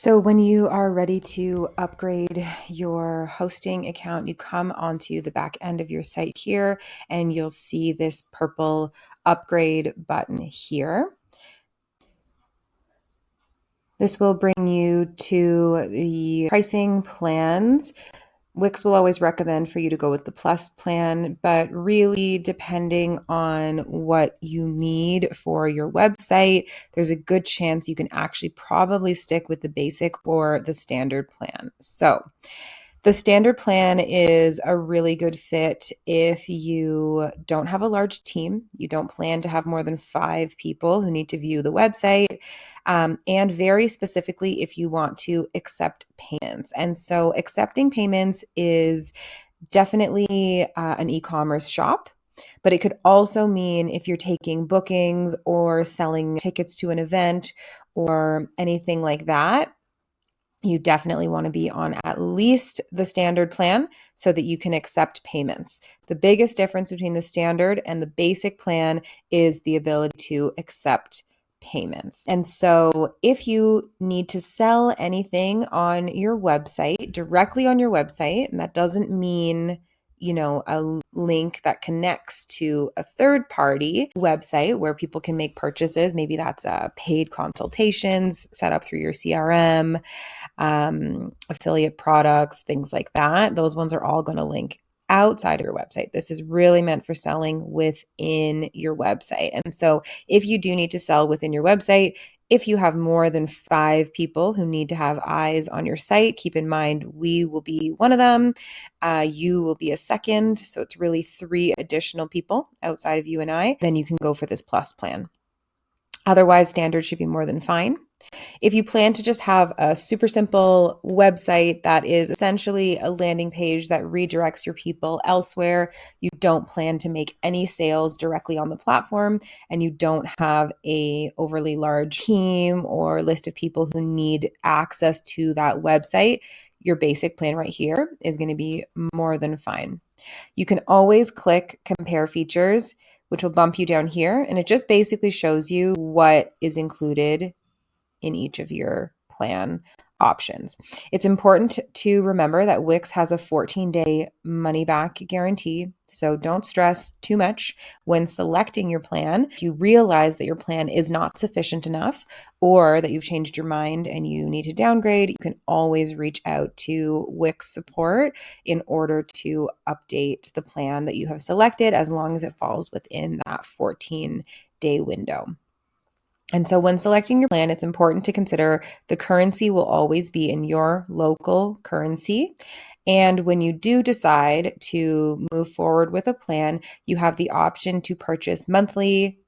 So when you are ready to upgrade your hosting account, you come onto the back end of your site here and you'll see this purple upgrade button here. This will bring you to the pricing plans. Wix will always recommend for you to go with the Plus plan, but really depending on what you need for your website, there's a good chance you can actually probably stick with the basic or the standard plan. So the standard plan is a really good fit if you don't have a large team, you don't plan to have more than 5 people who need to view the website, and very specifically if you want to accept payments. And so accepting payments is definitely an e-commerce shop. But it could also mean if you're taking bookings or selling tickets to an event or anything like that, you definitely want to be on at least the standard plan so that you can accept payments. The biggest difference between the standard and the basic plan is the ability to accept payments. And so if you need to sell anything on your website, directly on your website, and that doesn't mean a link that connects to a third party website where people can make purchases. Maybe that's paid consultations set up through your CRM, affiliate products, things like that. Those ones are all going to link outside of your website. This is really meant for selling within your website. And so if you do need to sell within your website, if you have more than 5 people who need to have eyes on your site, keep in mind we will be one of them. You will be a second. So it's really 3 additional people outside of you and I. Then you can go for this Plus plan. Otherwise, standard should be more than fine. If you plan to just have a super simple website that is essentially a landing page that redirects your people elsewhere, you don't plan to make any sales directly on the platform, and you don't have a overly large team or list of people who need access to that website, your basic plan right here is going to be more than fine. You can always click compare features, which will bump you down here, and it just basically shows you what is included in each of your plan options. It's important to remember that Wix has a 14-day money back guarantee, so don't stress too much when selecting your plan. If you realize that your plan is not sufficient enough or that you've changed your mind and you need to downgrade, you can always reach out to Wix support in order to update the plan that you have selected, as long as it falls within that 14-day window. And so when selecting your plan, it's important to consider the currency will always be in your local currency. And when you do decide to move forward with a plan, you have the option to purchase monthly,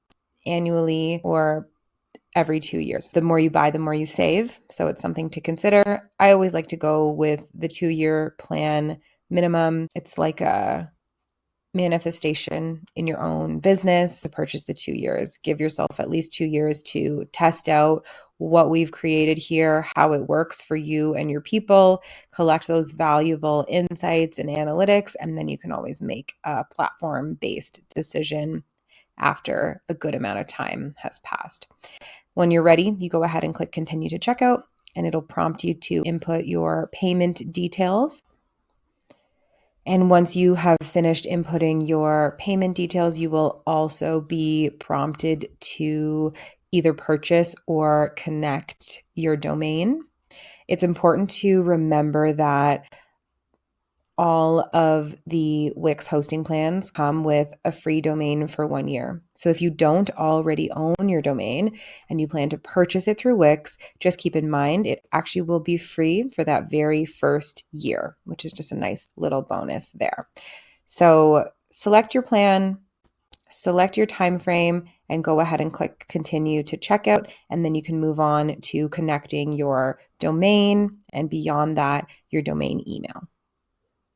annually, or every 2 years. The more you buy, the more you save. So it's something to consider. I always like to go with the 2-year plan minimum. It's like a manifestation in your own business to purchase the 2 years. Give yourself at least 2 years to test out what we've created here, how it works for you and your people, collect those valuable insights and analytics, and then you can always make a platform-based decision after a good amount of time has passed. When you're ready, you go ahead and click continue to checkout, and it'll prompt you to input your payment details. And once you have finished inputting your payment details, you will also be prompted to either purchase or connect your domain. It's important to remember that all of the Wix hosting plans come with a free domain for 1 year. So if you don't already own your domain and you plan to purchase it through Wix, just keep in mind it actually will be free for that very first year, which is just a nice little bonus there. So select your plan, select your time frame, and go ahead and click continue to checkout, and then you can move on to connecting your domain, and beyond that, your domain email.